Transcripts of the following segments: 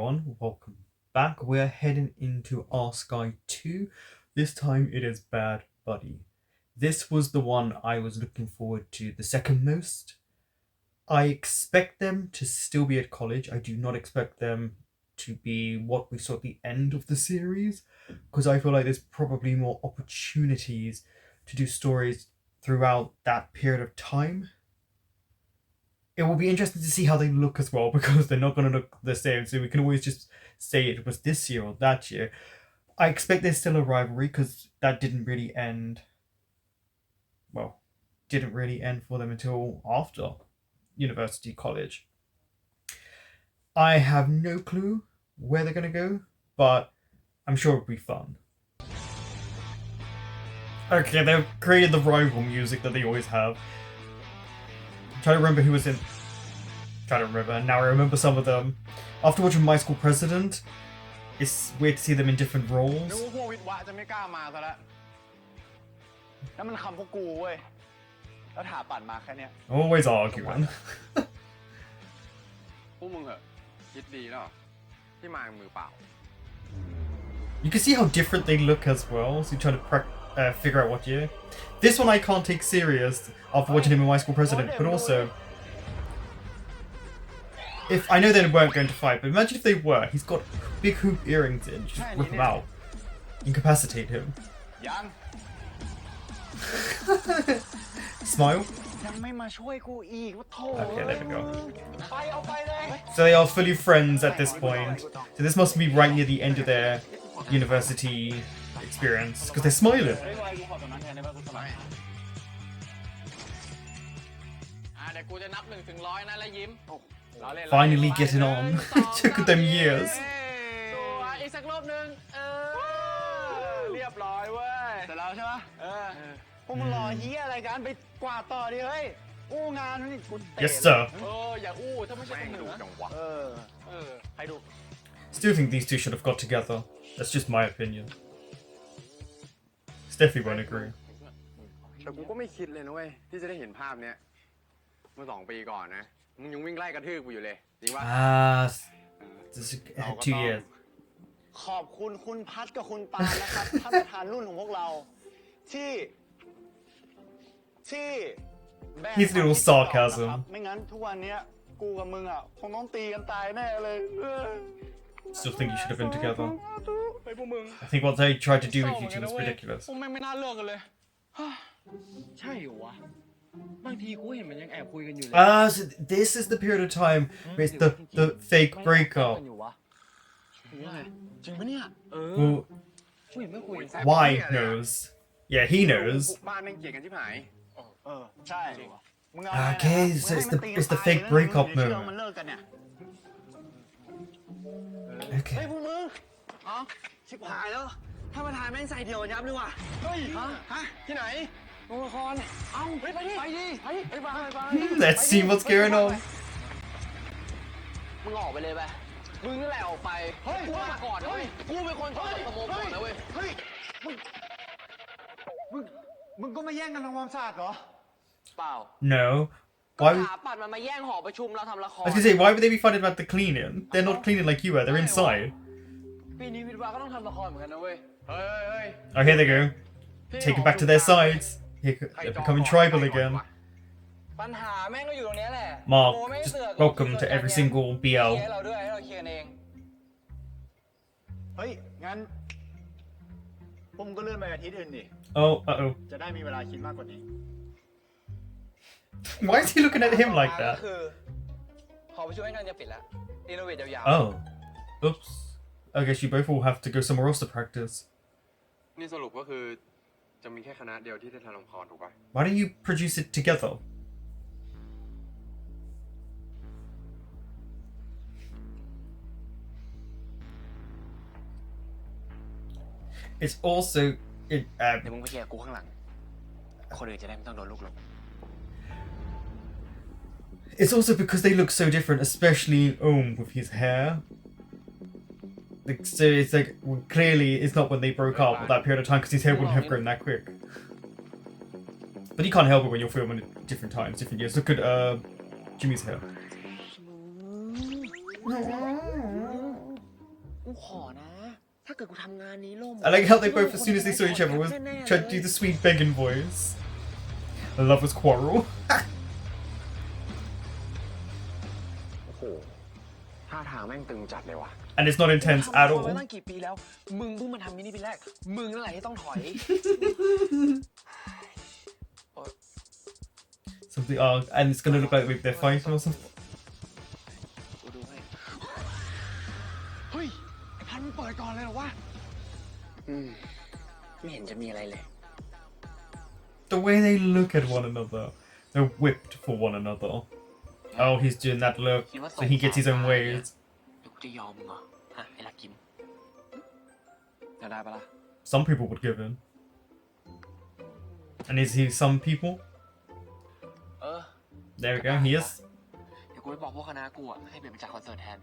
everyone, welcome back. We're heading into our Skyy 2. This time it is Bad Buddy. This was the one I was looking forward to the second most. I expect them to still be at college. I do not expect them to be what we saw at the end of the series, because I feel like there's probably more opportunities to do stories throughout that period of time. It will be interesting to see how they look as well, because they're not going to look the same, so we can always just say it was this year or that year. I expect there's still a rivalry, because that didn't really end for them until after university, college. I have no clue where they're going to go, but I'm sure it'll be fun. Okay, they've created the rival music that they always have. I'm trying to remember who was in... Now I remember some of them. After watching My School President, it's weird to see them in different roles. Always arguing. You can see how different they look as well, so you try to figure out what year. This one I can't take serious after watching him in My School President, but also... If I know they weren't going to fight, but imagine if they were. He's got big hoop earrings in. Just rip him out. Incapacitate him. Smile. Okay, there we go. So they are fully friends at this point. So this must be right near the end of their university experience, because they're smiling. Finally getting on. It took them years. Yes, sir. Still think these two should have got together. That's just my opinion. Steffi won't agree. This is 2 years. His little sarcasm. Still think you should have been together. I think what they tried to do with you two was ridiculous. So this is the period of time where it's the fake breakup. Well, why knows? Yeah, he knows. Okay, so it's the fake breakup moment. Okay. Let's see what's going on. No. Why? I was gonna say, why would they be fighting about the cleaning? They're not cleaning like you are. They're inside. Oh, here they go. Taken back to their sides. They're becoming tribal again. Mark, just welcome to every single BL. Oh, uh-oh. Why is he looking at him like that? Oh. Oops. I guess you both will have to go somewhere else to practice. Why don't you produce it together? It's also... It's also because they look so different, especially with his hair. Like, so it's like, well, clearly it's not when they broke up at that period of time, because his hair wouldn't have grown that quick. But you can't help it when you're filming at different times, different years. Look at Jimmy's hair. กูขอนะถ้าเกิดกูทำงานนี้ล่ม I like how they both, as soon as they saw each other, was tried to do the sweet begging voice. A lover's quarrel. โอ้โหท่าทางแม่งตึงจัดเลยว่ะ And it's not intense at ทำ all. มาตั้งกี่ปีแล้วมึงเพิ่งมาทำมินิปีแรกมึงนั่นแหละที่ต้องถอย Something, and it's gonna look like they're fighting or something. กูดูให้เฮ้ยไอ้พันมึงเปิดก่อนเลยเหรอวะไม่เห็นจะมีอะไรเลย The way they look at one another, they're whipped for one another. Oh, he's doing that look, so he gets his own ways. กูจะยอมมึงเหรอฮะไอ้ลักกิมจะได้ปะล่ะ Some people would give in. And is he some people? There we go, he is. เดี๋ยวกูไปบอกพวกคณะกูให้เปลี่ยนเป็นจากคอนเสิร์ตแทน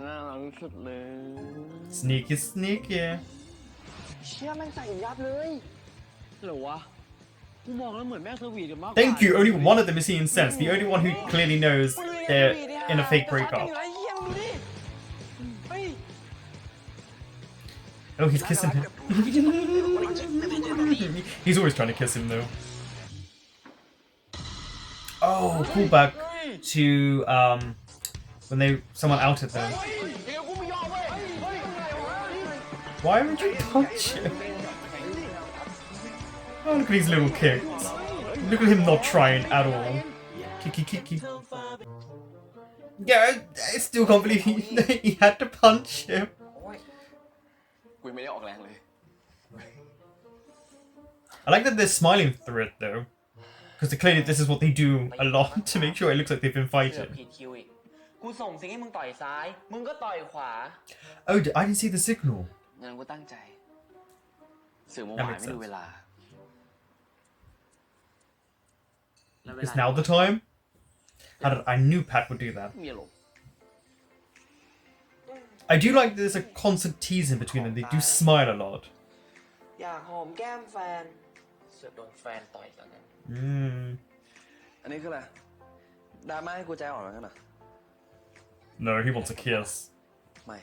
น่ารักสุดเลย Sneaky, sneaky. เชี่ยแม่งใส่ยับเลยเหรอวะกูมองแล้วเหมือนแม่สวีทกันมาก Thank you, only one of them is seeing sense. The only one who clearly knows they're in a fake breakup. Oh, he's kissing him. He's always trying to kiss him though. Oh, callback to when someone outed them. Why would you punch him? Oh, look at his little kicks. Look at him not trying at all. Kiki. Yeah, I still can't believe he had to punch him. I like that they're smiling through it though. Because clearly this is what they do a lot to make sure it looks like they've been fighting. Oh, I didn't see the signal. That makes sense. Is now the time? I knew Pat would do that. I do like there's a constant teasing between them. They do smile a lot. อยากหอมแก้มแฟนเสือกโดนแฟนต่อยแล้วกันอันนี้คืออะไรดราม่าให้กูใจอ่อนแล้วกันนะ No, he wants a kiss. ไม่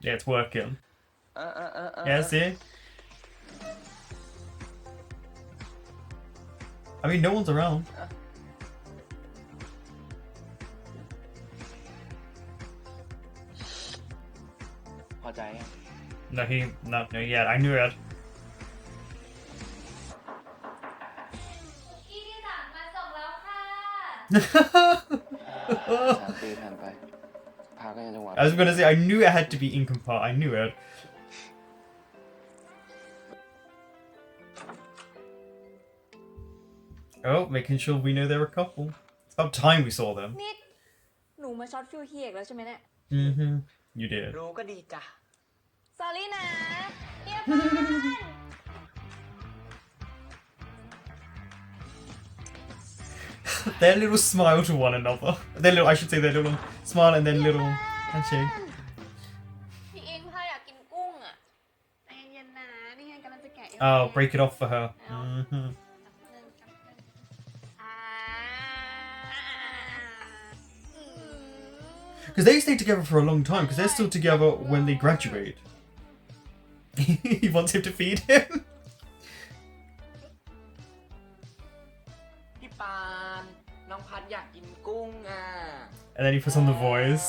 Yeah, it's working. Yeah, see? I mean, no one's around. No, yeah, I knew it. ปีผ่านไปพาก็ยังจังหวะ I was gonna say, I knew it had to be incompat. I knew it. Oh, making sure we know they're a couple. It's about time we saw them. นี่หนูมาช็อตฟิวเฮียกแล้วใช่ไหมเนี่ย You did. รู้ก็ดีจ้ะ sorry นะเฮียปาน Their little smile to one another. I should say their little smile and their little handshake. พี่อิงพาอยากกินกุ้งอ่ะใจเย็นๆนะนี่ไงกำลังจะแกะอยู่ Oh, break it off for her. Because they stay together for a long time, because they're still together when they graduate. He wants him to feed him. พี่ปานน้องพัดอยากกินกุ้งอ่ะ And then he puts on the voice.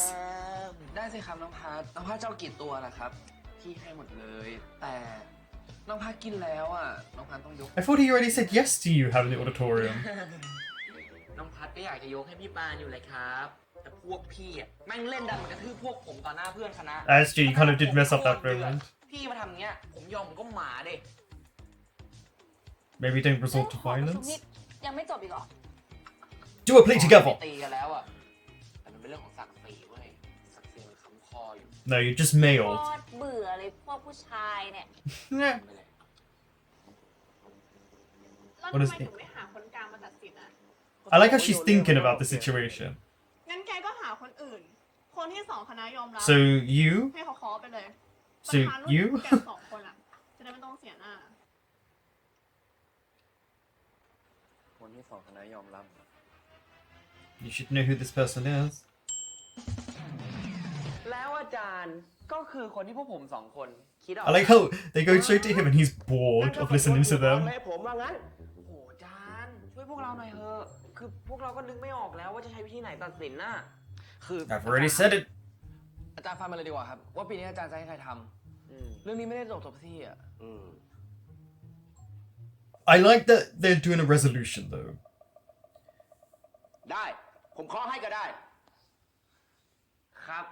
ได้สิครับน้องพัดเจ้ากี่ตัวนะครับพี่ให้หมดเลยแต่น้องพัดกินแล้วอ่ะน้องพัดต้องยก I thought he already said yes to you having the auditorium. น้องพัดก็อยากจะยกให้พี่ปานอยู่เลยครับแต่พวกพี่อ่ะแม่งเล่นดันมันกระทืบพวกผมต่อหน้าเพื่อนคณะ That's true, you kind of did mess up that moment. พี่มาทำเงี้ยผมยอมผมก็หมาเด็ Maybe don't resort to violence. ยังไม่จบอีกเหรอ Do a play together. ตีกันแล้วอ่ะแต่มันเป็นเรื่องของศักดิ์ศรีเว้ยศักดิ์ศรีมันค้ำคออยู่ No, you're just โค mailed. ตรเบื่อเลยพวกผู้ชายเนี่ย Yeah. แล้ว What ทำ is ไม it? ถึงไม่หาคนกลางมาตัดสินอ่ะ I like how she's thinking about the situation. งั้นแกก็หาคนอื่น คนที่สองคณะยอมรับ So you? ให้เขาเคาะไปเลย So you? แกสองคนอ่ะจะได้ไม่ต้องเสียหน้า คนที่สองคณะยอมรับ You should know who this person is. แล้วอาจารย์ก็คือคนที่พวกผมสองคนคิดออก I like how they go straight to him and he's bored of listening to them. ผมว่างั้นโอ้โหอาจารย์ช่วยพวกเราหน่อยเถอะคือพวกเราก็นึกไม่ออกแล้วว่าจะใช้วิธีไหนตัดสินน่ะคือ I've already said it. อาจารย์ฟังมาเลยดีกว่าครับว่าปีนี้อาจารย์จะให้ใครทำเรื่องนี้ไม่ได้จบที่อ่ะ I like that they're doing a resolution though. ได้ผมขอให้ก็ได้ ครับ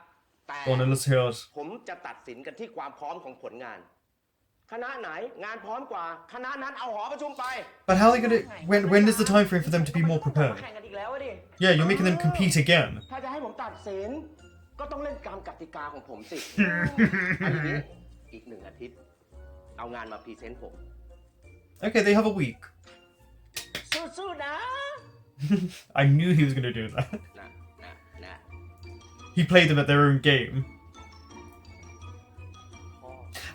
แต่ Go on, let's hear it. ผมจะตัดสินกันที่ความพร้อมของผลงาน คณะไหนงานพร้อมกว่าคณะนั้นเอาหอประชุมไป But how are they gonna? When is the time frame for them to be more prepared? แข่งกันอีกแล้วดิ Yeah, you're making them compete again. ถ้าจะให้ผมตัดสินก็ต้องเล่นตามกติกาของผมสิ อันนี้อีก1 อาทิตย์เอางานมาพรีเซนต์ผม Okay, they have a week. สู้ๆนะ I knew he was gonna do that. นะ He played them at their own game.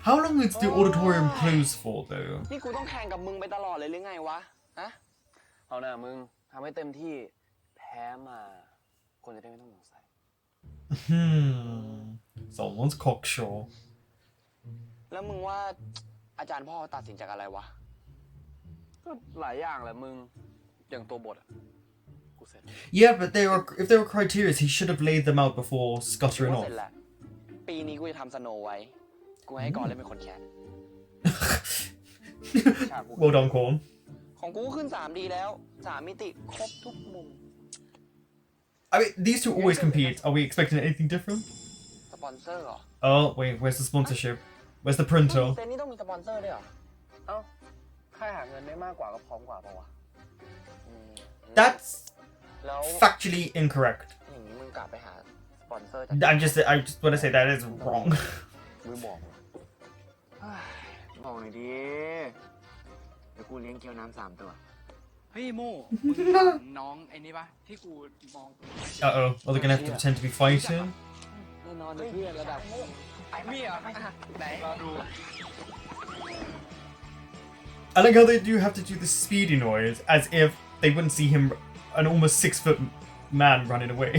How long is the auditorium closed for though? นี่กูต้องแข่งกับมึงไปตลอดเลยหรือไงวะฮะเอาหน่ามึงทำให้เต็มที่แพ้มาคนจะได้ไม่ต้องสงสัย Someone's cocksure. แล้วมึงว่าอาจารย์พ่อตัดสินจากอะไรวะก็หลายอย่างแหละมึงอย่างตัวบทอะกูเสร็จ Yeah, but if there were criteria, he should have laid them out before scuttering กู off. เสร็จแหละปีนี้กูจะทำสโนไว้กูให้ก่อนเล่นเป็นคนแคส Well done, Corn. ของกูขึ้น 3D แล้ว3 มิติครบทุกมุม I mean, these two always compete. Are we expecting anything different? สปอนเซอร์เหรอ Oh, wait, where's the sponsorship? Where's the printer? เซนนี่ต้องมีสปอนเซอร์ด้วยเหรอเอ้าใครหาเงินได้มากกว่าก็พร้อมกว่าปะวะ That's แล้ว factually incorrect. อย่างนี้มึงกลับไปหาสปอนเซอร์จาก I just want to say that is wrong. ไม่บอกหรอบอกหน่อยดิเดี๋ยวกูเลี้ยงเกี๊ยวน้ำ3 ตัวเฮ้ยโม่น้องไอ้นี่ปะที่กูมอง Uh-oh. Are they gonna have to pretend to be fighting? แน่นอนเพื่อนระดับมีเหรอไหนรอดู I like how they do have to do the speedy noise as if they wouldn't see him, an almost 6-foot man running away.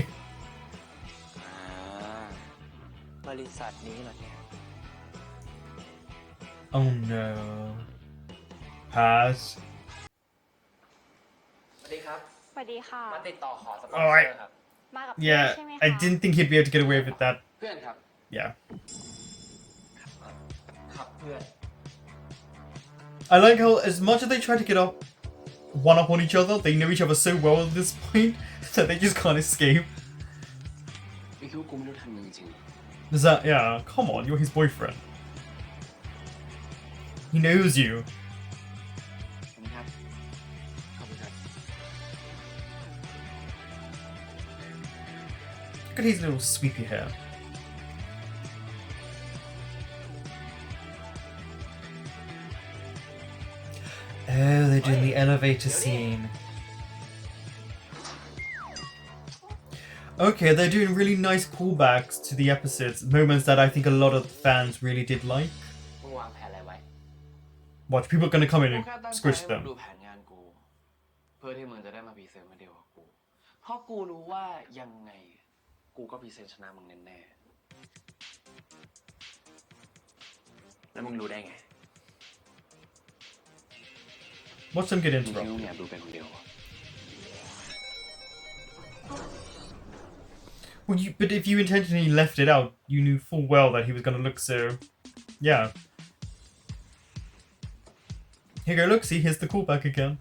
บริษัทนี้เหรอเนี่ย Oh no. Pass. สวัสดีครับ สวัสดีค่ะ มาติดต่อขอสปอนเซอร์ครับ มากับเพื่อน Yeah, ใช่ไหมคะ I didn't think he'd be able to get away with that. เพื่อนครับ Yeah. ครับเพื่อน I like how as much as they try to get one up on each other, they know each other so well at this point that they just can't escape. ไม่คิดว่ากูไม่รู้ทำมึงจริง Is that, yeah, come on, you're his boyfriend. He knows you. ขอบคุณครับ ขอบคุณครับ Look at his little sweepy hair. Oh, they're doing the elevator scene. Okay, they're doing really nice callbacks to the episodes, moments that I think a lot of fans really did like. มึงวางแผนอะไรไว้ Watch, people are gonna come in กู and แค่ตั้งใจ squish ให้มึง them. ดูแผนงานกู เพื่อที่มึงจะได้มาพรีเซนต์มาเดียวกับกู เพราะกูรู้ว่ายังไง กูก็พรีเซนต์ชนะมึงแน่ๆแล้วมึงรู้ได้ไง Watch them get มึงคิด interrupted. ว่ามึงอยากดูเป็นคนเดียว Well, but if you intentionally left it out, you knew full well that he was gonna look so... Yeah. Here you go, look, see, here's the callback again.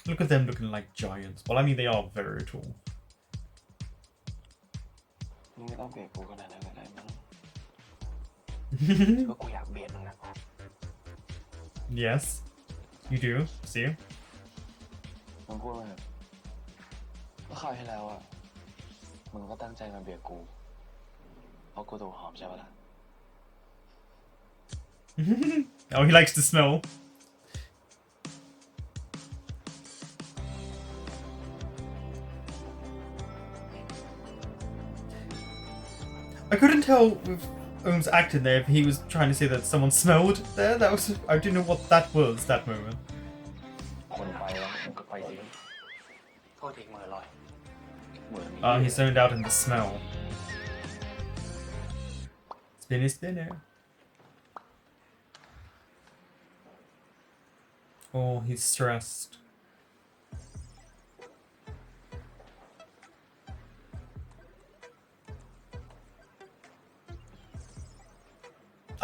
Look at them looking like giants. Well, I mean, they are very tall. มึงไม่ต้องเบียดกูขนาดนั้นก็ได้มั้งก็กูอยากเบียดมึงนะ Yes, you do. See? มึงพูดมาเถอะว่าคราวที่แล้วอ่ะ มึงก็ตั้งใจมาเบียดกู เพราะกูตัวหอมใช่ปะล่ะ Oh, he likes to smell. I couldn't tell with Ohm's acting there if he was trying to say that someone smelled there. That was, I didn't know what that was, that moment. คนไปแล้วมึงก็ไปสิ พริกมืออร่อยมือมี He's zoned out in the smell. Spinny spinner. Oh, he's stressed.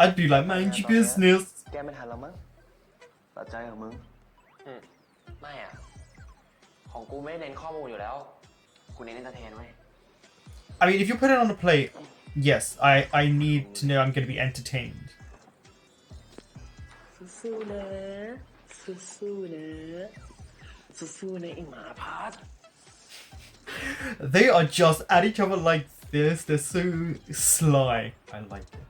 I'd be like, mind your business. แกไม่ทันแล้วมั้งตัดใจเหรอมึง ไม่อ่ะ ของกูไม่ได้เน้นข้อมูลอยู่แล้ว กูเน้นเอนเตอร์เทนไว้ I mean, if you put it on a plate, yes, I need to know I'm going to be entertained. สู้ๆนะสู้ๆนะสู้ๆนะไอ้หมาพัด They are just at each other like this. They're so sly. I like it.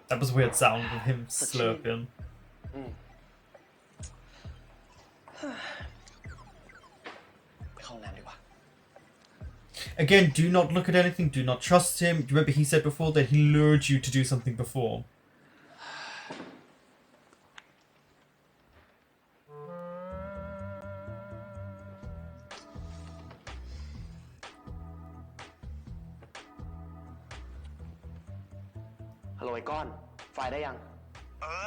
That was a weird sound of him slurping. ไปเข้าห้องน้ำดีกว่า Again, do not look at anything. Do not trust him. Remember, he said before that he lured you to do something before. ฮัลโหลไอ้ก้อนไฟล์ได้ยัง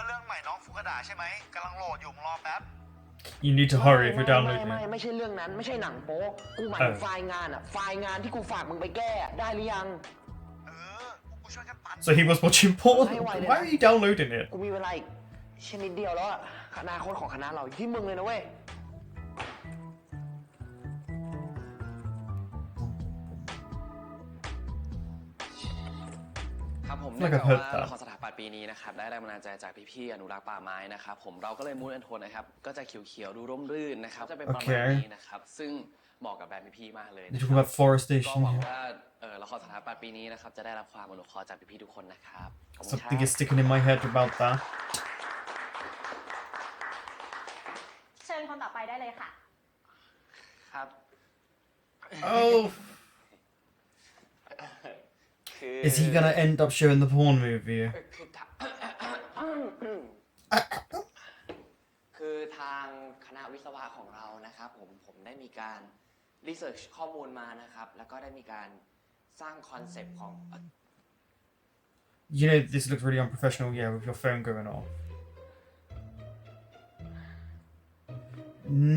เรื่องใหม่น้องฟุกระดาใช่ไหมกำลังโหลดอยู่มึงรอแป๊บ You need to hurry if you're ไม่ downloading. ไม่ใช่เรื่องนั้นไม่ใช่หนังโป๊กูหมายถึงไฟล์งานอะไฟล์งานที่กูฝากมึงไปแก้ได้หรือยัง กูช่วยกันปั่น So he was watching porn. Why are you downloading it? กูมีเวลาอีกชนิดเดียวแล้วอะอนาคตของคณะเราอยู่ที่มึงเลยนะเว้ย ครับผม Like เนื่อง I've จาก heard ว่า that. ละครสถาปัตย์ปีนี้นะครับได้แรงบันดาลใจจากพี่ๆอนุรักษ์ป่าไม้นะครับผมเราก็เลยมูดแอนโทนนะครับก็จะเขียวๆดูร่มรื่นนะครับจะเป็นประมาณนี้นะครับซึ่งเหมาะกับแบรนด์พี่ๆมากเลย You're นะค talking รับ about ก็ forestation หวัง here. ว่าละครสถาปัตย์ปีนี้นะครับจะได้รับความอนุเคราะห์จากพี่ๆทุกคนนะครับขอบคุณครับ Something is sticking in my head about that. เชิญคนต่อไปได้เลยค่ะ ครับ Oh, คือ is he gonna end up showing the porn movie? คือทางคณะวิศวะของเรานะครับผมได้มีการรีเสิร์ชข้อมูลมานะครับแล้วก็ได้มีการสร้างคอนเซปต์ของ You know, this looks really unprofessional, yeah, with your phone going off.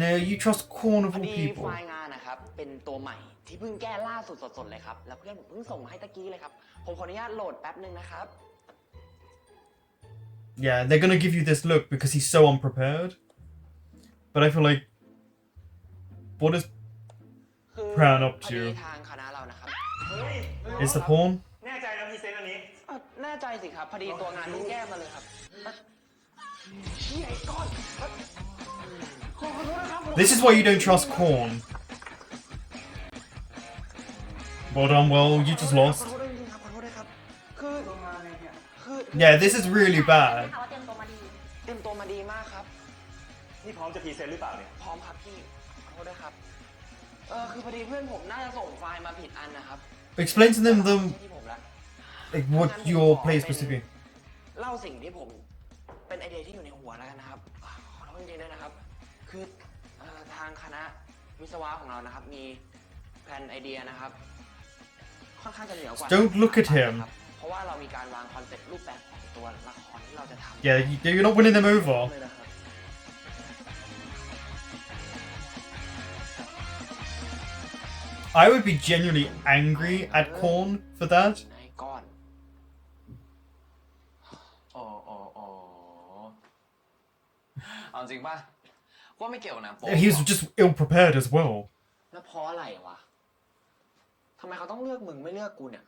No, you trust corn พ of อ all ดี people. ไฟล์งานนะครับเป็นตัวใหม่ที่เพิ่งแก้ล่าสุดสดๆเลยครับแล้วเพื่อนผมเพิ่งส่งมาให้ตะกี้เลยครับผมขออนุญาตโหลดแป๊บนึงนะครับ Yeah, they're gonna give you this look because he's so unprepared. But I feel like, what is คือ Proud up พอ to ดีทางคณะเรานะครับ is the porn? แน่ใจนะพรีเซนต์อันนี้ แน่ใจสิครับพอดีตัวงานเพิ่งแก้มาเลยครับ This is why you don't trust corn. Well done, well, you just ขอ lost. โทษด้วยจริงๆครับขอโทษด้วยครับคือ Yeah, this is really bad. เขาเตรียมตัวมาดี เตรียมตัวมาดีมากครับ นี่พร้อมจะพรีเซนต์หรือเปล่าเนี่ย พร้อมครับพี่ขอโทษด้วยครับคือพอดีเพื่อนผมน่าจะส่งไฟล์มาผิดอันนะครับ Explain to them ที่ผมละ like what your play is supposed to be. เล่าสิ่งที่ผมเป็นไอเดียที่อยู่ในหัวแล้วกันนะครับขอโทษจริงๆด้วยนะครับคือทางคณะวิศวะของเรานะครับมีแผนไอเดียนะครับค่อนข้างจะเหนือกว่า Don't look at him. เพราะว่าเรามีการวางคอนเซ็ปต์รูปแบบของตัวละครที่เราจะทำ Yeah, you're not winning them over. เลยนะครับ I would be genuinely angry at corn for that. ในก้อน อ๋อเอาจริงป่ะว่าไม่เกี่ยวกับหนังโป๊ He was just ill prepared as well. แล้วเพราะอะไรวะทำไมเขาต้องเลือกมึงไม่เลือกกูเนี่ย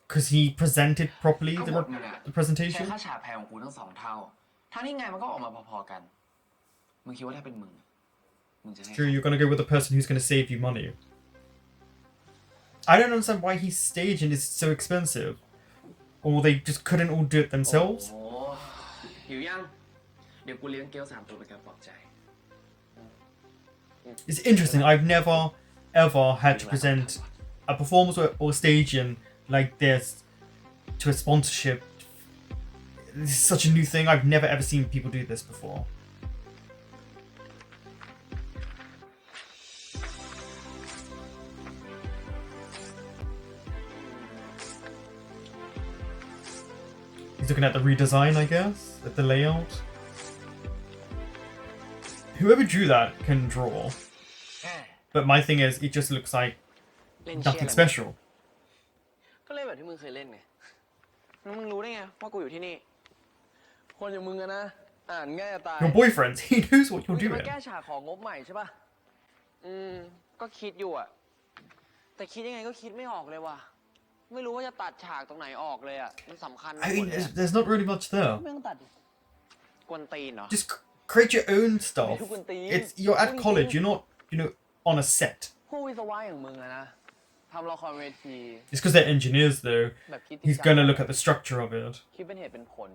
Because he presented properly ก็ the, หมดมึงอะ the ใช้ presentation. ค่าฉากแพงของกูทั้ง2 เท่าทั้งนี้ไงมันก็ออกมาพอๆกันมึงคิดว่าถ้าเป็นมึงจะให้ True, you're gonna go with the person who's gonna save you money. I don't understand why his staging is so expensive. Or they just couldn't all do it themselves. โอ้หิวยังเดี๋ยวกูเลี้ยงเกี๊ยว3 ตัวเป็นการปลอบใจ It's interesting. I've never ever had to present a performance or staging like this to a sponsorship this is such a new thing. I've never ever seen people do this before. He's looking at the redesign, I guess, at the layout. Whoever drew that can draw. But my thing is, it just looks like เล่นเชี่ย nothing อะไร special. ก็เล่นแบบที่มึงเคยเล่นไงแล้วมึงรู้ได้ไงว่ากูอยู่ที่นี่ คนอย่างมึงอะนะ อ่านง่ายจะตาย Your boyfriend, he knows what มึ you're งจะมา doing. แก้ฉากของงบใหม่ใช่ป่ะ ก็คิดอยู่อะแต่คิดยังไงก็คิดไม่ออกเลยว่ะ ไม่รู้ว่าจะตัดฉากตรงไหนออกเลยอะมันสำคัญ I หม mean, ดเลยอะ there's not really much there. ไม่ต้องตัดดิ กวนตีนเหรอ Just create your own stuff. It's you're at college. You're not, on a set. ผู้วิศวะอย่างมึงอะนะทำละครเวที It's because they're engineers, though. แบบคิด He's gonna look at the structure of it. คิดเป็นเหตุเป็นผล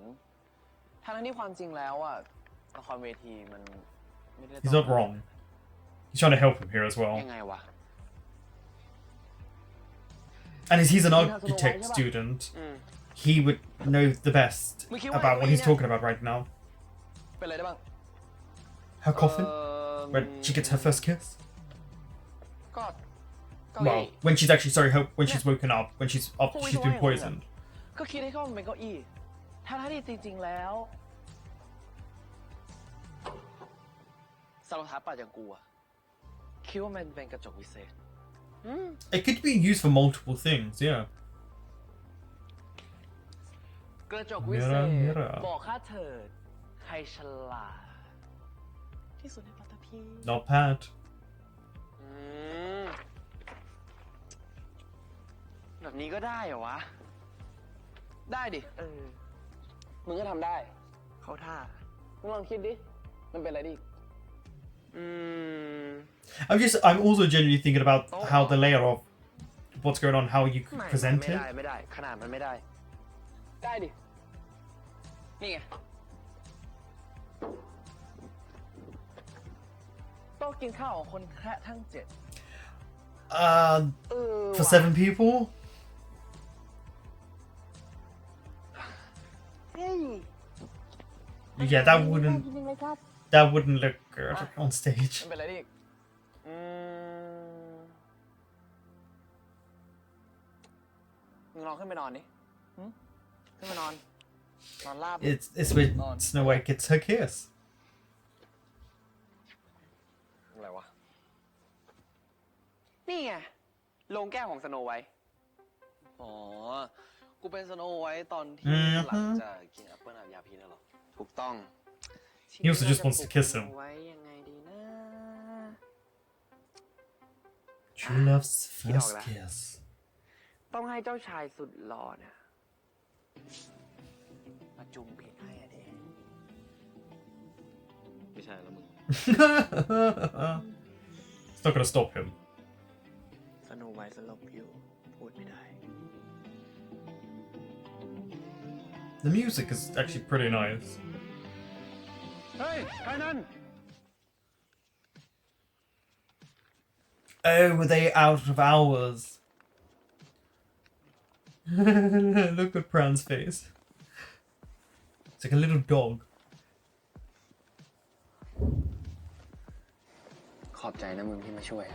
ทั้งที่ความจริงแล้วอะละครเวทีมันไม่ได้ He's not wrong. He's trying to help him here as well. ยังไงวะ And as he's an architect student, he would know the best about what he's talking about right now. เป็นอะไรได้บ้าง Her coffin, when she gets her first kiss. ก็เก้า Well, อี้ when she's actually when she's woken up, when she's been poisoned. ก็คิดให้เข้ามันเป็นเก้าอี้ทั้งที่จริงๆแล้วสารพัดปัดอย่างกูอะคิดว่ามันเป็นกระจกวิเศษ It could be used for multiple things, yeah. กระจกวิเศษ Mirror. บอกข้าเถิดใครฉลาดที่สุดในปัตตภี Not bad. แบบนี้ก็ได้เหรอวะ ได้ดิมึงก็ทำได้ เขาท่า มึงลองคิดดิ มันเป็นอะไรดิ I'm also genuinely thinking about how the layer of what's going on, how you could present ไม่ it. ได้ไม่ได้ขนาดมันไม่ได้ ได้ดิ นี่ไงโต๊ะกินข้าวของคนแค่ทั้ง7 For 7 people? Yeah, that wouldn't look good on stage. มันเป็นอะไรดิ มึงลองขึ้นไปนอนดิขึ้นไปนอนราบ It's where Snow White gets her kiss. อะไรวะ นี่ไงโรงแก้วของสโนไวท์ อ๋อ กูเป็นสโนไวท์ตอนที่หลังจากกินแอปเปิ้ลอาบยาพิษน่ะเหรอ ถูกต้อง He also just wants to kiss him. ไว้ยังไงดีนะ True love's He first dog kiss. ต้องให้เจ้าชายสุดหล่อเนี่ยมาจุ่มผิดให้อะเด้ ไม่ใช่แล้วมึง It's not gonna stop him. สโนไวท์สลบอยู่พูดไม่ได้ The music is actually pretty nice. เฮ้ยใครนั่น Oh, were they out of hours? Look at Pran's face. It's like a little dog. ขอบใจนะมึงที่มาช่วย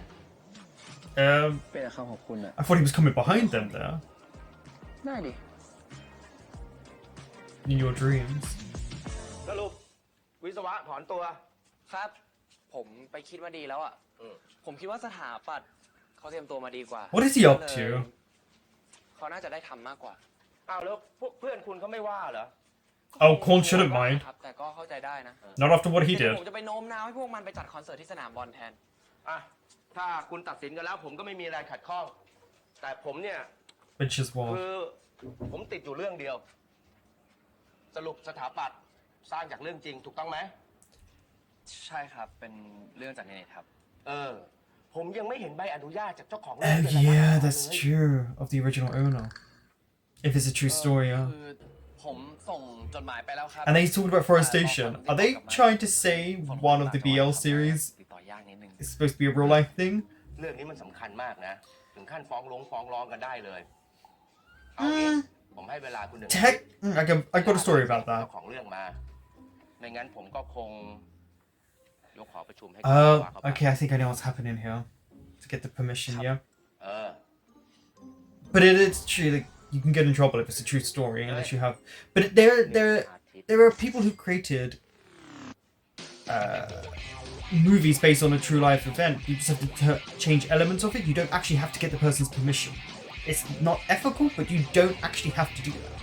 เป็นคำขอบคุณอะ I thought he was coming behind them there. ได้ดิ In your dreams. สรุปวิศวะถอนตัว ครับ ผมไปคิดว่าดีแล้วอ่ะ ผมคิดว่าสถาปัตย์เขาเตรียมตัวมาดีกว่า What is he up to? เขาน่าจะได้ทำมากกว่า อ้าวแล้วพวกเพื่อนคุณเขาไม่ว่าเหรอ Oh, Korn shouldn't mind. ครับแต่ก็เข้าใจได้นะ Not after what he เดี๋ยว did. ผมจะไปโน้มน้าวให้พวกมันไปจัดคอนเสิร์ตที่สนามบอลแทน อ่ะ ถ้าคุณตัดสินกันแล้วผมก็ไม่มีอะไรขัดข้อง แต่ผมเนี่ย Bitches คื wall. อผมติดอยู่เรื่องเดียว สรุปสถาปัตย์สร้างจากเรื่องจริงถูกต้องไหม ใช่ครับ เป็นเรื่องจากในเน็ตครับ ผมยังไม่เห็นใบอนุญาตจากเจ้าของเรื่ Oh เลยนะ yeah, that's true. Of the original owner. If it's a true story, yeah. คือผมส่งจดหมายไปแล้วครับ And they talked about forestation. Are they trying to say one of the BL series ติดต่อยากนิดนึง is supposed to be a real life thing? เรื่องนี้มันสำคัญมากนะ ถึงขั้นฟ้องร้องกันได้เลย เอางี้ ผมให้เวลาคุณ1 Tech. I got a story about เจ้า that. ของเรื่องมาไม่งั้นผมก็คงยกหอประชุมให้ Okay. I think I know what's happening here. To get the permission, yeah. เออ But it's true. Like you can get in trouble if it's a true story unless you have. But there are people who created movies based on a true life event. You just have to change elements of it. You don't actually have to get the person's permission. It's not ethical, but you don't actually have to do that.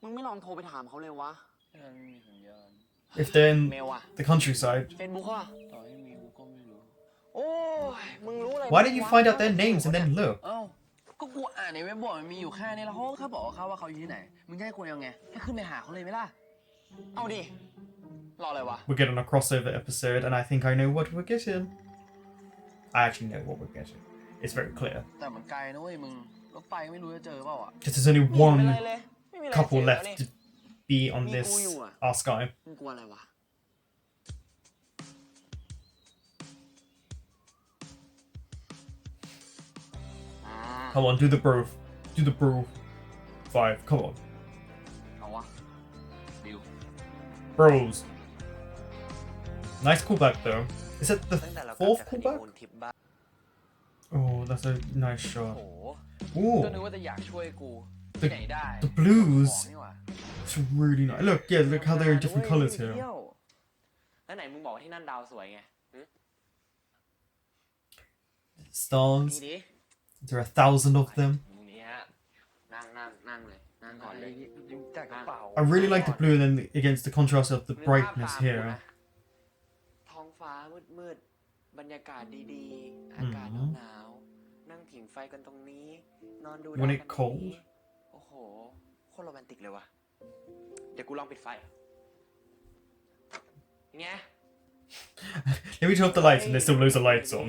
มึงไม่ลองโทรไปถามเขาเลยวะ ไม่มีสัญญาณ If they're in เมลอะ the countryside. เฟซบุ๊กอะ ต่อให้มีกูก็ไม่รู้ โอ้ยมึงรู้อะไร Why don't you find out their names and then look? เอ้าก็กูอ่านในเว็บบอร์ดมันมีอยู่แค่นี้แล้วเขาแค่บอกเขาว่าเขาอยู่ที่ไหนมึงจะให้กูยังไงให้ขึ้นไปหาเขาเลยไหมล่ะ เอาดิ รออะไรวะ We're getting a crossover episode, and I think I know what we're getting. I actually know what we're getting. It's very clear. แต่มันไกลนะเว้ยมึงรถไฟไม่รู้จะเจอเปล่าอ่ะ Because there's only ไม่เป็น one ไรเลยไม่มีอะไร couple เสียแล้ว left นี่ to be on this our Sky. มึงกลัวอะไรวะ Come on, do the bro. Do the bro. 5. Come on. เอาวะดิว Bros. Nice callback though. Is that the ตั้งแต่เรากลับ fourth จากฮันนี callback? มูนทริปบ้าน Oh, that's a nice โอ้ shot. โห Ooh, ก็นึกว่าจะอยากช่วยกูที่ the, ไหนได้ the blues. ของนี่หว่า It's really nice. Look, yeah, look how they're in different colors เที่ here. ยวแล้วไหนมึงบอกว่าที่นั่นดาวสวยไงหึ Stars. นี่ดิ There are 1,000 of them. นี่ฮะนั่งเลย นั่งก่อนเลย จากกระเป๋า I really like the blue and then against the contrast of the นึกภาพ brightness ตามกู here. นะท้องฟ้ามืดๆบรรยากาศดีๆ อากาศหนาวๆนั่งผิงไฟกันตรงนี้ นอนดูดาว When กั it นตรง cold นี้โอ้โห โคตรโรแมนติกเลยว่ะ เดี๋ยวกูลองปิดไฟยังไง Let me turn off the lights and there's still loads of lights on.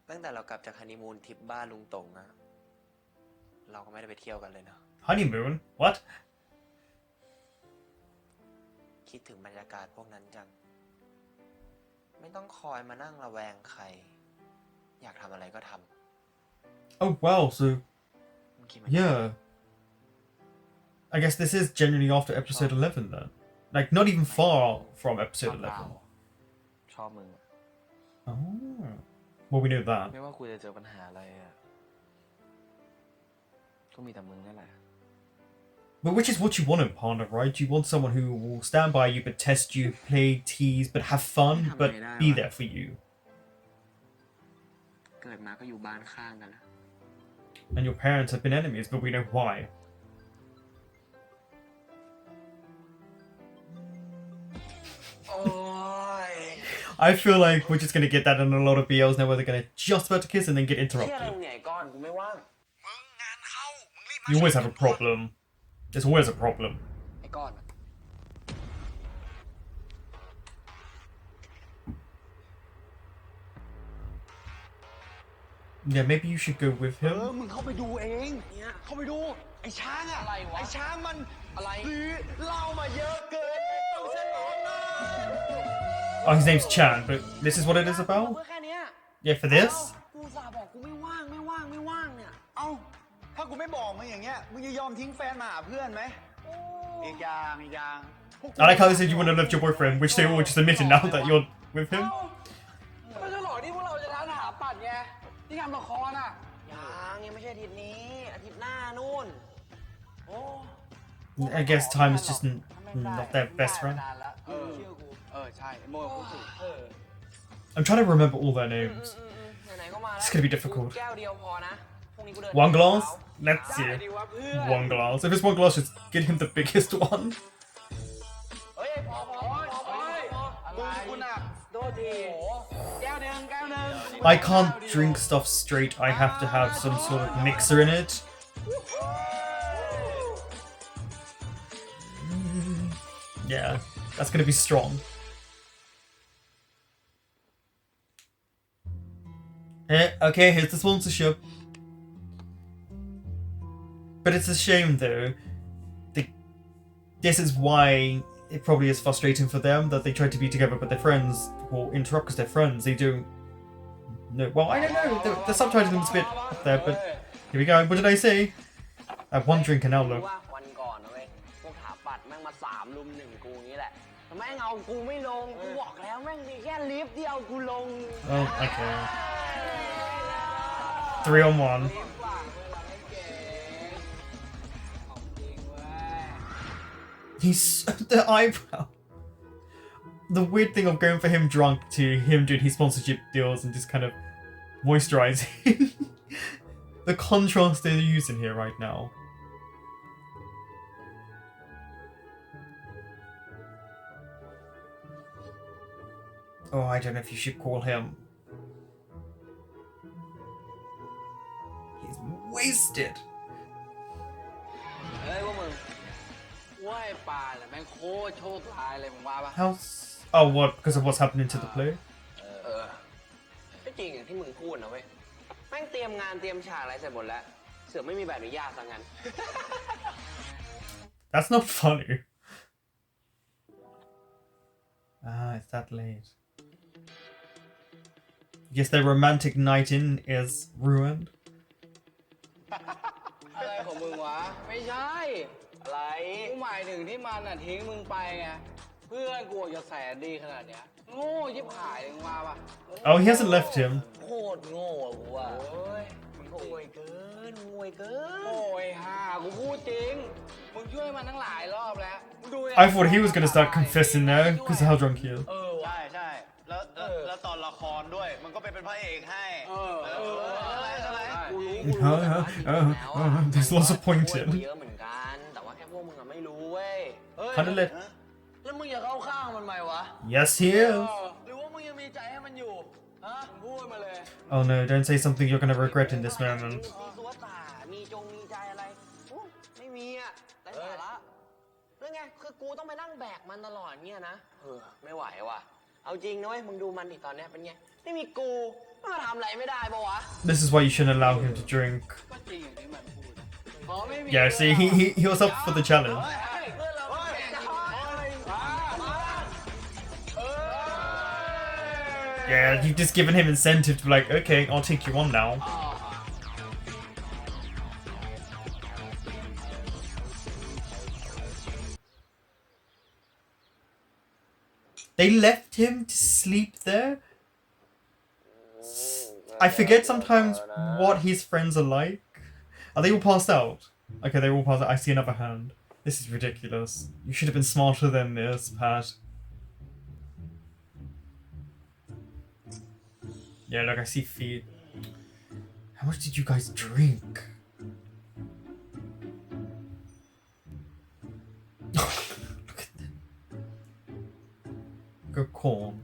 ตั้งแต่เรากลับจากฮันนีมูนทริปบ้านลุงตงอะเราก็ไม่ได้ไปเที่ยวกันเลยเนาะ Honeymoon? What? คิดถึงบรรยากาศพวกนั้นจัง ไม่ต้องคอยมานั่งระแวงใคร อยากทำอะไรก็ท Oh wow, so ำมึงคิดไหม yeah. I guess this is generally after episode 11 then. Like not even far from ชอ episode บเรา 11. ชอบมึงอะ Oh. Well, we know that. ไม่ว่ากูจะเจอปัญหาอะไรอะก็มีแต่มึงนั่นแหละ But which is what you want in a partner, right? You want someone who will stand by you but test you, play, tease, but have fun, but be there for you. เกิดมาก็อยู่บ้านข้างกันนะ And your parents have been enemies, but we know why. โอ้ย I feel like we're just gonna get that in a lot of BLs now where they're gonna just about to kiss and then get เที่ยอะไร interrupted. มึงเนี่ยไอ้ก้อนกูไม่ว่าง You always have a problem. There's always a problem. ไอ้ก้อนอะ Yeah, maybe you should go with เออ him. มึงเข้าไปดูเอง เข้าไปดู ไอ้ช้างอะ อะไรวะ ไอ้ช้างมัน อะไร ซื้อเหล้ามาเยอะเกินต้องเส้นร้อนนะ Oh, his name's Chan, but this is what it is เพื่อ about? แค่เนี้ย Yeah, for this? กูอุตสาห์บอกกูไม่ว่างเนี่ย เอ้า ถ้ากูไม่บอกมึงอย่างเงี้ย มึงจะยอมทิ้งแฟนมาหาเพื่อนไหม อีกอย่างพวกกู I like how they said you want to love your boyfriend, which they all just admitted now that you're with him. ไม่ใช่หรอที่พวกเราจะท้าหาปัดไงที่ทำละครอ่ะ ยังไม่ใช่อาทิตย์นี้ อาทิตย์หน้านู่น โอ้ I guess time is just not their best friend. เออใช่โมกูถูก I'm trying to remember all their names. ไหนๆก็มาแล้ว It's gonna be difficult. แก้วเดียวพอนะพรุ่งนี้กูเดิน One glass? Let's ได้ see. ดีวะเพื่อน One glass. If it's one glass, just get him the biggest one. เฮ้ยพอ มึงคุณอ่ะโทษทีแก้วหนึ่ง I can't drink stuff straight. I have to have some sort of mixer in it. Yeah, that's gonna be strong. Okay, here's the sponsorship. But it's a shame though. This is why it probably is frustrating for them that they try to be together but their friends will interrupt because they're friends. They don't know. Well, I don't know. The subtitling was a bit up there, but here we go. What did I say? I have one drink and now look. วันก่อนนะเว้ยพวกถาปัดแม่งมา3 ลุม 1กูนี้แหละแต่แม่งเอากูไม่ลงกูบอกแล้วแม่งมีแค่ลิฟต์เดียวกูลง Oh, okay. 3 on 1. He's the eyebrow. The weird thing of going for him drunk to him doing his sponsorship deals and just kind of moisturizing. The contrast they're using here right now. Oh, I don't know if you should call him. He's wasted. เฮ้ยพวกมึงว่าไอ้ปลาเนี่ยแม่งโคตรโชคร้ายเลยมึงว่าปะ How's... Oh, what? Because of what's happening to the play? ไม่จริงอย่างที่มึงพูดนะเว้ยแม่งเตรียมงานเตรียมฉากอะไรเสร็จหมดแล้วเสือไม่มีแบบอนุญาตซะงั้น That's not funny. Ah, it's that late. Guess their romantic night in is ruined. อะไรของมึงวะไม่ใช่อะไรกูหมายถึงที่มันน่ะทิ้งมึงไปไงเพื่อนกูจะแสนดีขนาดเนี้ยโง่ยิบหายเลยมึงว่าปะ Oh, he hasn't left him. โคตรโง่อะกูว่าโอ้ยมันห่วยเกินห่วยเกิน โอ้ยห่ากูพูดจริงมึงช่วยมันทั้งหลายรอบแล้วมึงดู I thought he was gonna start confessing now because of how drunk he is. ใช่ใช่แล้วตอนละครด้วย มันก็ไปเป็นพระเอกให้ อะไร กูรู้ There's lots of point กู in. เยอะเหมือนกันแต่ว่าแค่พวกมึงอะไม่รู้เว้ย Kinda lit. แล้วมึงอย่าเข้าข้างมันไหมวะ Yes, he is. หรือว่ามึงยังมีใจให้มันอยู่ฮะพูดมาเลย Oh no, don't say something you're gonna regret in this moment. มีตัวตามีใจอะไรอู้ไม่มีอะไร้สาระแล้วไงคือกูต้องไปนั่งแบกมันตลอดเนี่ยนะไม่ไหวว่ะเอาจริงนะเว้ยมึงดูมันดิตอนเนี้ยเป็นไงไม่มีกูมันมาทำอะไรไม่ได้ปะวะ This is why you shouldn't allow him to drink. ก็จริงอย่างที่มันพูดนะอ๋อไม่มี Yeah, see, he was up for the challenge. เพื่อนเราแก่จะ Yeah, you've just given him incentive to be like, okay, I'll take you on now. They left him to sleep there? I forget sometimes what his friends are like. Are they all passed out? Okay, they're all passed out. I see another hand. This is ridiculous. You should have been smarter than this, Pat. Yeah, look, I see feet. How much did you guys drink? Look at that. Go corn.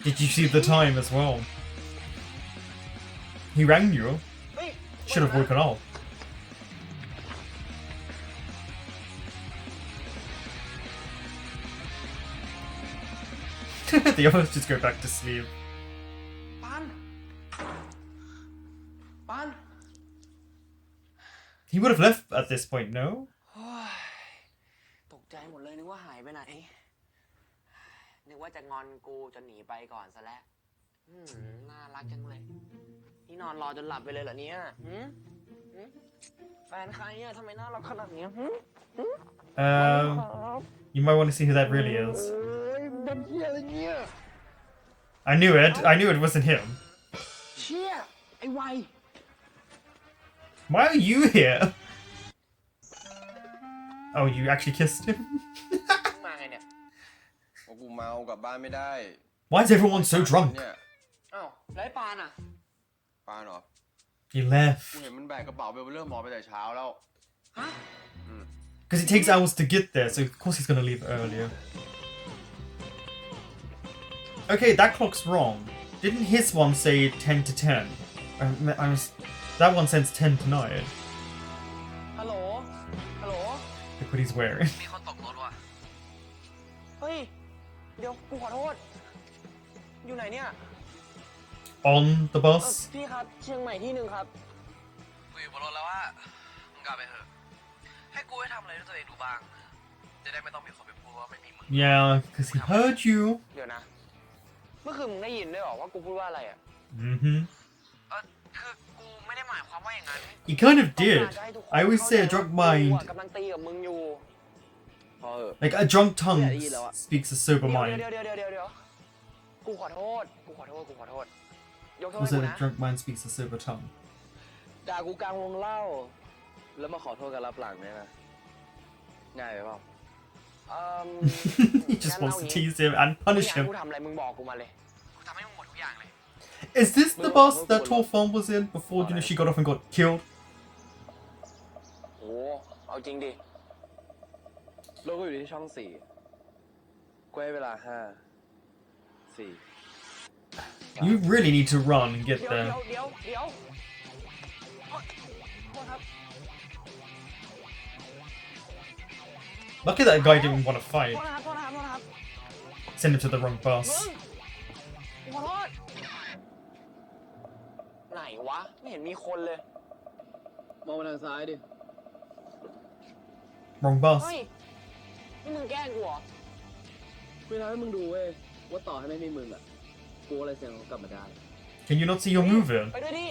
Did you see the time as well? He rang you. Should have woken up. The others just go back to sleep. ปัน He would have left at this point, no? ตกใจหมดเลยนึกว่าหายไปไหนนึกว่าจะงอนกูจะหนีไปก่อนซะแล้วน่ารักจังเลยนี่นอนรอจนหลับไปเลยเหรอเนี่ยแฟนใครอะทำไมน่ารักขนาดนี้ You might want to see who that really is. เป็นเหี้ยอะไรเนี่ย I knew it. I knew it wasn't him. เชี่ยไอ้ไว Why are you here? Oh, you actually kissed him? มาไงเนี่ย กูเมากลับบ้านไม่ได้ Why is everyone so drunk? เนี่ย อ้าวแล้วไอ้ปานอะ ปานเหรอ He left. กูเห็นมันแบกกระเป๋าไปเริ่มมอไปแต่เช้าแล้ว ฮะ Because it takes hours to get there, so of course he's gonna leave earlier. Okay, that clock's wrong. Didn't his one say 10 to 10? That one says 10 to 9. ฮัลโหล ฮัลโหล Look what he's wearing. มีคนตกรถว่ะ เฮ้ย เดี๋ยวกูขอโทษ อยู่ไหนเนี่ย On the bus. พี่ครับเชียงใหม่ที่หนึ่งครับ กูอยู่บนรถแล้วว่ามึงกลับไปเถอะให้กูได้ทำอะไรด้วยตัวเองดูบ้างจะได้ไม่ต้องมีคนไปพูดว่าไม่มีมึง Yeah, because he heard you. เดี๋ยวนะ เมื่อคืนมึงได้ยินด้วยเหรอว่ากูพูดว่าอะไรอ่ะ Mm-hmm. คือกูไม่ได้หมายความว่าอย่างนั้น He kind of ต้อง did. การจะให้ทุกคน I always say a drunk เข้าใจว่า mind, กูอะกำลังตีกับมึงอยู่ พอเออ like a drunk tongue, Yeah, you know what? speaks a sober เดี๋ยว mind. เดี๋ยวกูขอโทษ กูขอโทษ ยกโทษ Was ให้ it กู a นะ drunk mind speaks a sober tongue? ด่ากูกลางวงเล่า แล้วมาขอโทษกันรับหลังเนี่ยนะ ง่ายไปเปล่า He just wants to tease him and มึง punish อยากให้ him. กูทำอะไรมึงบอกกูมาเลย กูทำให้มึงหมดทุกอย่างเลย Is this the bus that Torfon was in before she got off and got killed? โอ้เอาจริงดิ รถกูอยู่ที่ช่อง 4กูให้เวลา 5 4 You really need to run and get เดี๋ยว there. โทษครับ Lucky that guy didn't want to fight. โทษนะครับ Send him to the wrong มึง bus. กูขอโทษ ไหนวะ ไม่เห็นมีคนเลย มองไปทางซ้ายดิ Wrong bus. เฮ้ย นี่มึงแกล้งกูเหรอ กูทำให้มึงดูเว้ย ว่าต่อให้ไม่มีมึงอ่ะ กูอะไรเสียงเขากลับมาได้ Can you not see you're moving? ไปด้วยดิ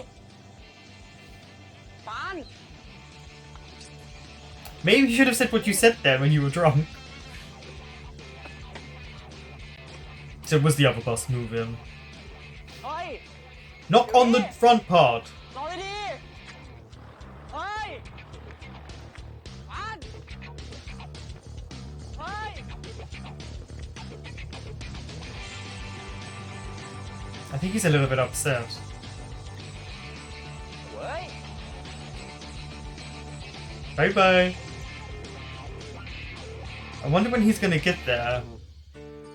ปาน Maybe you should have said what you said there when you were drunk. So was the other bus moving? เฮ้ย Knock on the front part. รอเลยดิ เฮ้ยปานเฮ้ย I think he's a little bit upset. เฮ้ย Bye bye. I wonder when he's gonna get there.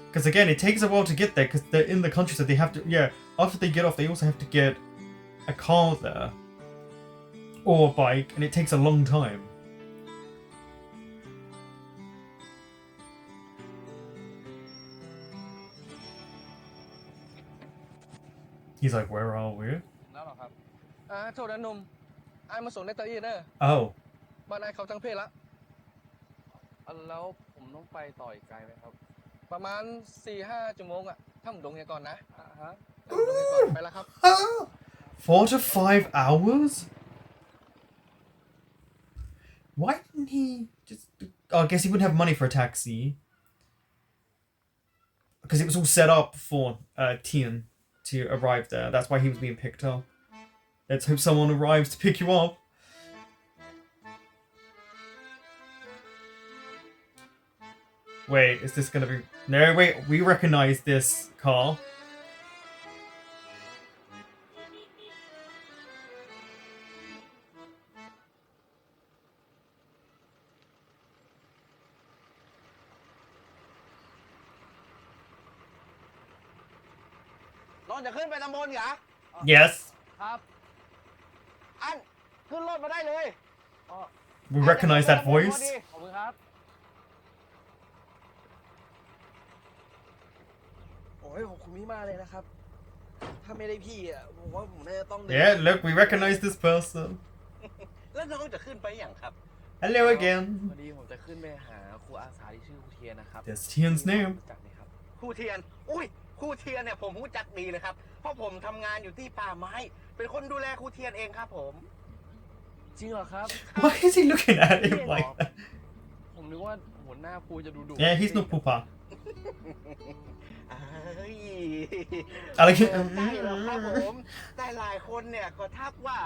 Because again, it takes a while to get there because they're in the country, so they have to. Yeah, after they get off, they also have to get a car there or a bike, and it takes a long time. He's like, where are we? แล้วหรอครับโทษนะหนุ่มไอ้มาส่งในเตอร์อีเนอร์ Oh, บ้านไอ้เขาทั้งเพศละแล้วผมต้องไปต่ออีกไกลไหมครับ ประมาณ 4-5 ชั่วโมงอะถ้าผมลงเฮียก่อนนะฮะลงเฮียก่อนไปแล้วครับ 4 to 5 hours? Why didn't he just? Oh, I guess he wouldn't have money for a taxi because it was all set up for Tian to arrive there. That's why he was being picked up. Let's hope someone arrives to pick you up. Wait, is this gonna be? No, wait. We recognize this car. น้องจะขึ้นไปตำบลเหรอ Yes, ครับ อันขึ้นรถมาได้เลย we recognize that voice. ขอบคุณครับ โอ้ยขอบคุณพี่มากเลยนะครับ ถ้าไม่ได้พี่อ่ะผมว่าผมน่าจะต้อง Yeah, look, we recognize this person. แล้วน้องจะขึ้นไปอย่างครับ Hello again. พอดีผมจะขึ้นไปหาครูอาสาที่ชื่อครูเทียนนะครับ That's Tian's name. รู้จักไหมครับ ครูเทียน อุ้ยครูเทียนเนี่ยผมรู้จักดีเลยครับ เพราะผมทำงานอยู่ที่ป่าไม้ เป็นคนดูแลครูเทียนเองครับผม จริงเหรอครับ Why is he looking at him like that? ผมนึกว่าหัวหน้าครูจะดูดุ Yeah, he's no Pupa. เอ้ย อะไรคือ ได้หรอกครับผม แต่หลายคนเนี่ยก็ทักว่า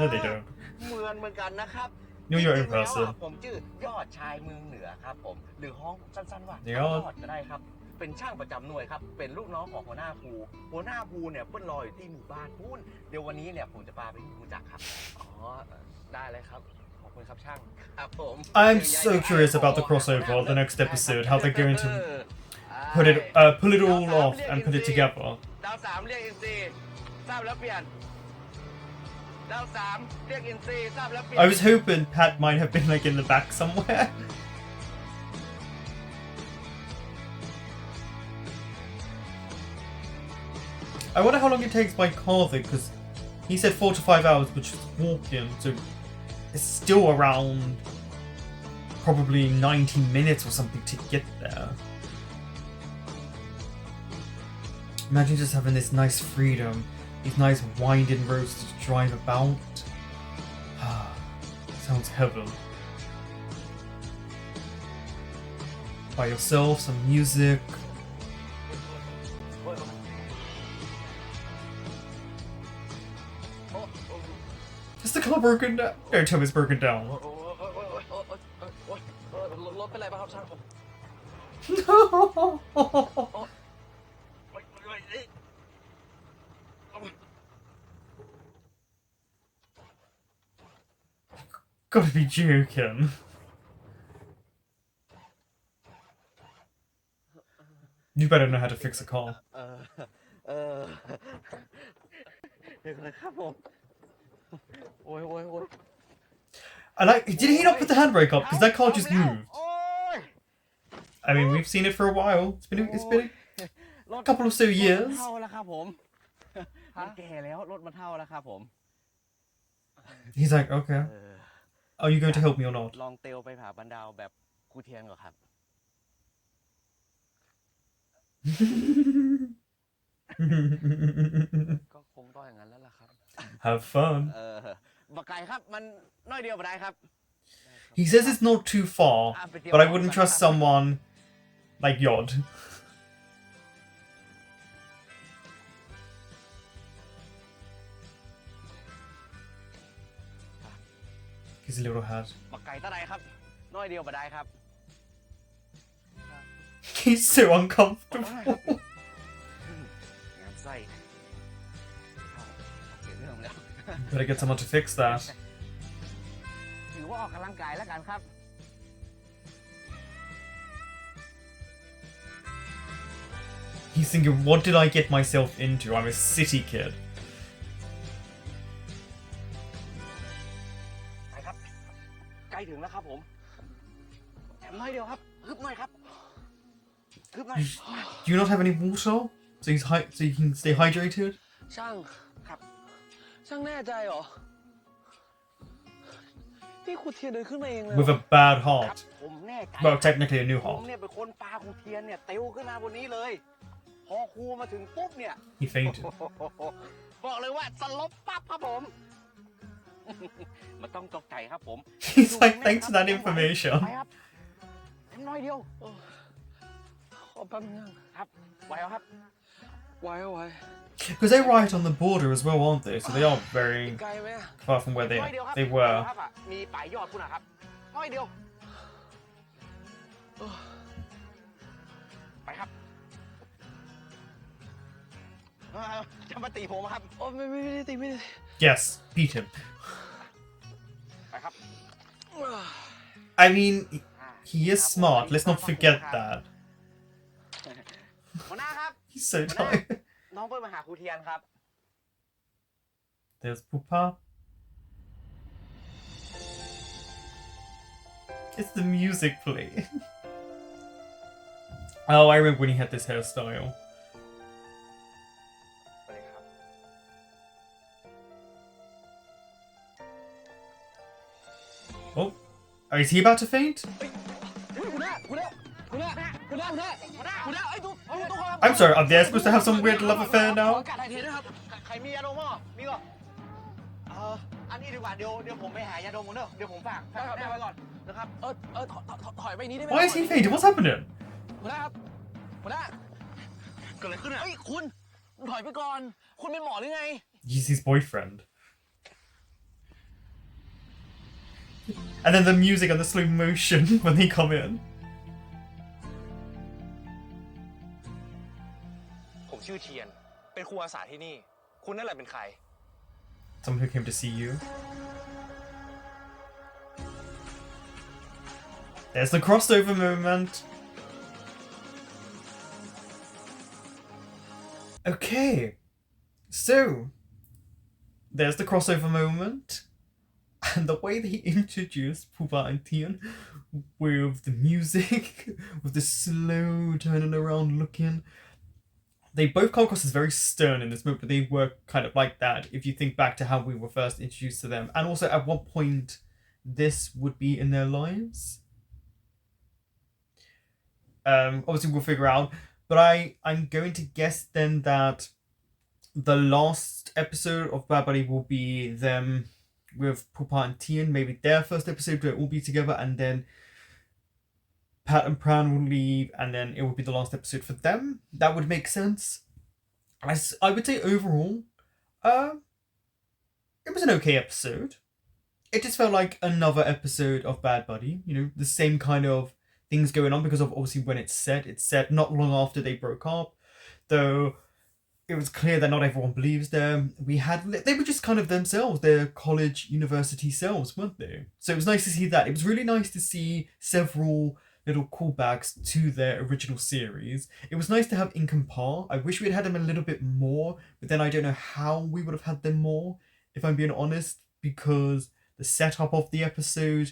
No, they don't. เหมือนกันนะครับ Know your own จริงๆแล้ว person. ผมชื่อยอดชายเมืองเหนือครับผม หรือห้องสั้นๆว่าย อด อดก็ได้ครับ เป็นช่างประจำหน่วยครับ เป็นลูกน้องของหัวหน้าภูหัวหน้าภูเนี่ยเพิ่นรออยู่ที่หมู่บ้านพูนเดี๋ยววันนี้เนี่ยผมจะพาไปรู้จักครับ อ๋อ ได้เลยครับ ขอบคุณครับช่าง ครับผม I'm so curious about the crossover of the next episode, how they're going to pull it all off and put it together. ดาว3เรียกอินซีทราบแล้วเปลี่ยน ดาว3เรียกอินซีทราบแล้วเปลี่ยน I was hoping Pat might have been like in the back somewhere. I wonder how long it takes by car though, because he said 4 to 5 hours, which is walking, so it's still around probably 90 minutes or something to get there. Imagine just having this nice freedom, these nice winding roads to drive about. Sounds heaven. By yourself, some music. Is the car broken down? Don't tell me it's broken down. รถเป็นไรบ้างครับช่างผม No! Gotta be joking. You better know how to fix a car. เดี๋ยวก่อนครับผม โอ้ย I like. Did he not put the handbrake up? Because that car just moved. โอ้ย I mean, we've seen it for a while. It's been a couple of so years. เท่าแล้วครับผมมันแก่แล้วรถมันเท่าแล้วครับผม He's like, okay. Are you going to help me or not? ลองเตลไปผาบันดาวแบบครูเทียนก่อนครับ ก็คงต้องอย่างนั้นแล้วล่ะครับ Have fun. บักไก่ครับมันน้อยเดียวบ่ได้ครับ He says it's not too far, but I wouldn't trust someone like Yod. His little hat. บักไก่ตะไดครับน้อยเดียวบ่ได้ครับ He's so uncomfortable. งามไส้เปลี่ยนเรื่องแล้ว Better get someone to fix that. ถือว่าออกกำลังกายแล้วกันครับ He's thinking, what did I get myself into? I'm a city kid. ไปครับใกล้ถึงแล้วครับผมแถมน้อยเดียวครับฮึบหน่อยครับฮึบหน่อย Do you not have any water? So you can stay hydrated? ช่าง ครับ ช่างแน่ใจเหรอนี่ครูเทียนเดินขึ้นมาเองเลย With a bad ครับ heart. ผมแน่ใจ Well, technically a new ผม heart. เนี่ยเป็นคนปาครูเทียนเนี่ยเตวขึ้นมาบนนี้เลย พอครูมาถึงปุ๊บเนี่ย He fainted. บอกเลยว่าสลบปั๊บครับผม มันต้องตกใจครับผม He's like, thanks for that information. ไปครับเต็มน้อยเดียว ขอแป๊บนึง ครับไหวเอาครับ ไว้เอาไว้ Because they're right on the border as well, aren't they? So they are very ไกลไหมอะ far from where น้อยเดียวครับ they น้อยเดียว were. ครับอะมีป่ายยอดคุณนะครับน้อยเดียว ไปครับจะมาตีผมครับ โอ้ไม่ได้ตีไม่ได้ Yes, beat him. ไปครับ I mean, he is smart. Let's not forget that. หัวหน้าครับ He's so tired. น้องเปิ้ลมาหาครูเทียนครับ There's Pupa. It's the music playing. Oh, I remember when he had this hairstyle. ไปเลยครับ Oh, is he about to faint? หัวหน้าไอ้ตุ๊กครับ I'm sorry, are they supposed to have some weird love affair ขอ now? อากาศถ่ายเทด้วยครับ ใครมียาดมมั้งมีก่อนอันนี้ดีกว่าเดี๋ยวผมไปหายาดมก่อนเด้อเดี๋ยวผมฝากแม่ไว้ก่อนนะครับ ถอยไปนี้ได้ไหม Why is he fainting? What's happening? หัวหน้าครับหัวหน้า เกิดอะไรขึ้นอ่ะ เฮ้ยคุณถอยไปก่อน คุณเป็นหมอหรือไง He's his boyfriend. And then the music and the slow motion when they come in. ผมชื่อเทียน เป็นครูอาสาที่นี่ คุณนั่นแหละเป็นใคร Someone who came to see you. There's the crossover moment. Okay. So, there's the crossover moment. And the way they introduced Pupa and Tian with the music, with the slow turning around looking, they both come across as very stern in this movie, but they were kind of like that if you think back to how we were first introduced to them, and also at what point this would be in their lives. Obviously we'll figure out, but I'm going to guess then that the last episode of Bad Buddy will be them with Pupa and Tian, maybe their first episode where it will be together, and then Pat and Pran will leave, and then it will be the last episode for them. That would make sense. I would say overall, it was an okay episode. It just felt like another episode of Bad Buddy. You know, the same kind of things going on, because of obviously when it's set not long after they broke up, though it was clear that not everyone believes them. They were just kind of themselves, their college, university selves, weren't they? So it was nice to see that. It was really nice to see several little callbacks to their original series. It was nice to have Ink and Pa. I wish we had had them a little bit more, but then I don't know how we would have had them more, if I'm being honest, because the setup of the episode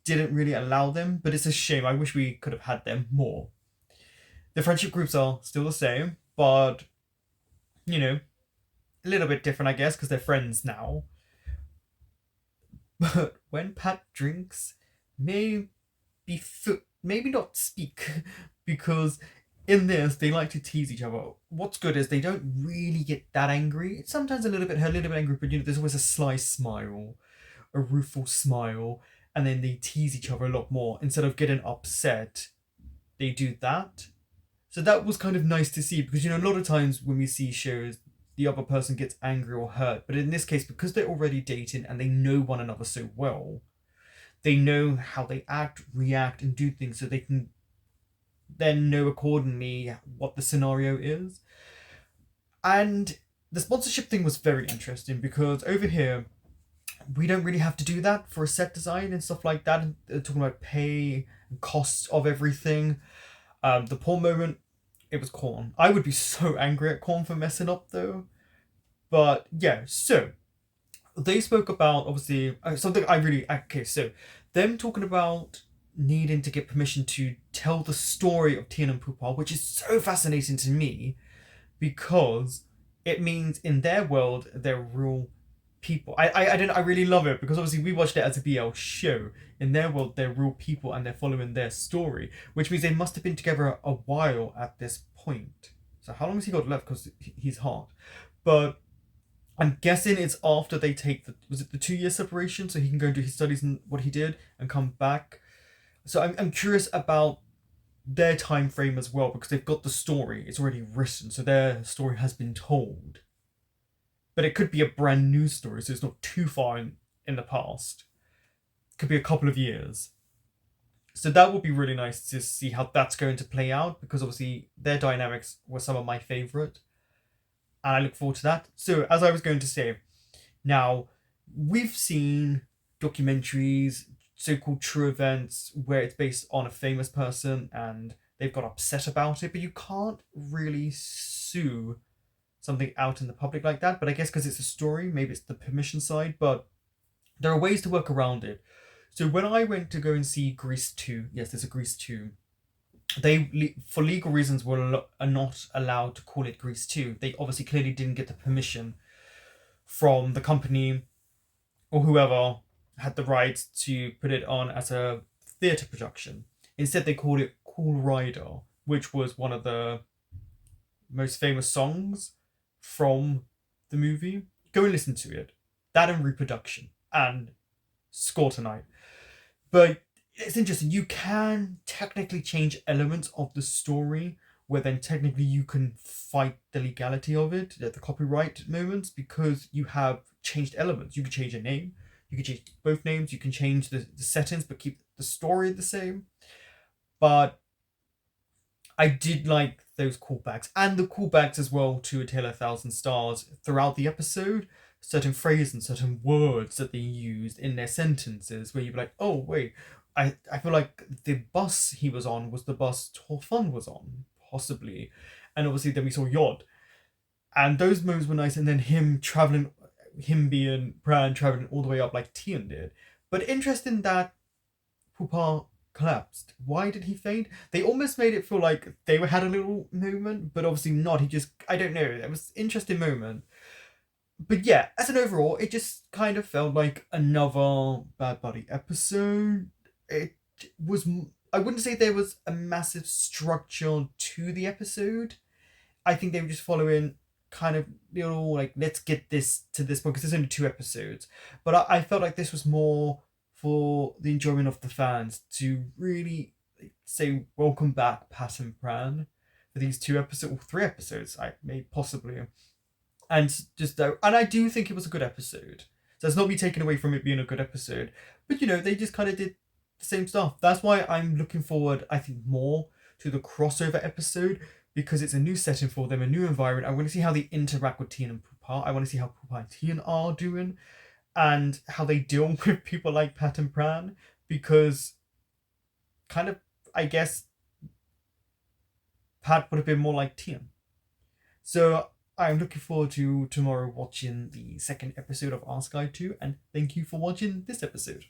didn't really allow them, but it's a shame. I wish we could have had them more. The friendship groups are still the same, but, you know, a little bit different, I guess, because they're friends now. But when Pat drinks, maybe not speak, because in this, they like to tease each other. What's good is they don't really get that angry. It's sometimes a little bit angry, but, you know, there's always a sly smile, a rueful smile, and then they tease each other a lot more. Instead of getting upset, they do that. So that was kind of nice to see, because, you know, a lot of times when we see shows, the other person gets angry or hurt. But in this case, because they're already dating and they know one another so well, they know how they act, react, and do things, so they can then know accordingly what the scenario is. And the sponsorship thing was very interesting, because over here, we don't really have to do that for a set design and stuff like that. Talking about pay and costs of everything. The porn moment, it was Korn. I would be so angry at Korn for messing up though. But yeah, so they spoke about, obviously, something so them talking about needing to get permission to tell the story of Tian and Pupa, which is so fascinating to me, because it means in their world, they're real people. I really love it, because obviously we watched it as a BL show. In their world, they're real people and they're following their story, which means they must have been together a while at this point. So how long has he got left? Because he's hot. But I'm guessing it's after they take the 2-year separation, so he can go and do his studies and what he did and come back. So I'm curious about their time frame as well, because they've got the story. It's already written, so their story has been told. But it could be a brand new story, so it's not too far in the past. It could be a couple of years. So that would be really nice to see how that's going to play out, because obviously their dynamics were some of my favourite. And I look forward to that. So, as I was going to say, now, we've seen documentaries, so-called true events, where it's based on a famous person and they've got upset about it, but you can't really sue something out in the public like that. But I guess because it's a story, maybe it's the permission side, but there are ways to work around it. So when I went to go and see Grease 2, yes, there's a Grease 2, they, for legal reasons, are not allowed to call it Grease 2. They obviously clearly didn't get the permission from the company or whoever had the rights to put it on as a theatre production. Instead, they called it Cool Rider, which was one of the most famous songs from the movie. Go and listen to it. That and Reproduction and Score Tonight. But it's interesting. You can technically change elements of the story, where then technically you can fight the legality of it, the copyright moments, because you have changed elements. You can change a name, you can change both names, you can change the settings, but keep the story the same. But I did like those callbacks, and the callbacks as well to A Tale of a Thousand Stars throughout the episode. Certain phrases and certain words that they used in their sentences, where you'd be like, oh wait, I feel like the bus he was on was the bus Torfun was on, possibly. And obviously then we saw Yod. And those moments were nice, and then him being Pran traveling all the way up like Tian did. But interesting that Pupa collapsed. Why did he faint? They almost made it feel like they had a little moment, but obviously not. He just, I don't know, it was an interesting moment. But yeah, as an overall, it just kind of felt like another Bad Buddy episode. It was, I wouldn't say there was a massive structure to the episode. I think they were just following kind of little, like, let's get this to this point, because there's only 2 episodes. But I felt like this was more for the enjoyment of the fans to really say welcome back Pat and Pran for these 2 episodes, or 3 episodes, I may possibly. And just, and I do think it was a good episode. So it's not me taking away from it being a good episode. But, you know, they just kind of did the same stuff. That's why I'm looking forward, I think, more to the crossover episode, because it's a new setting for them, a new environment. I want to see how they interact with Teen and Pupa. I want to see how Pupa and Teen are doing, and how they deal with people like Pat and Pran, because kind of, I guess, Pat would have been more like Teen. So I'm looking forward to tomorrow watching the second episode of Skyy 2, and thank you for watching this episode.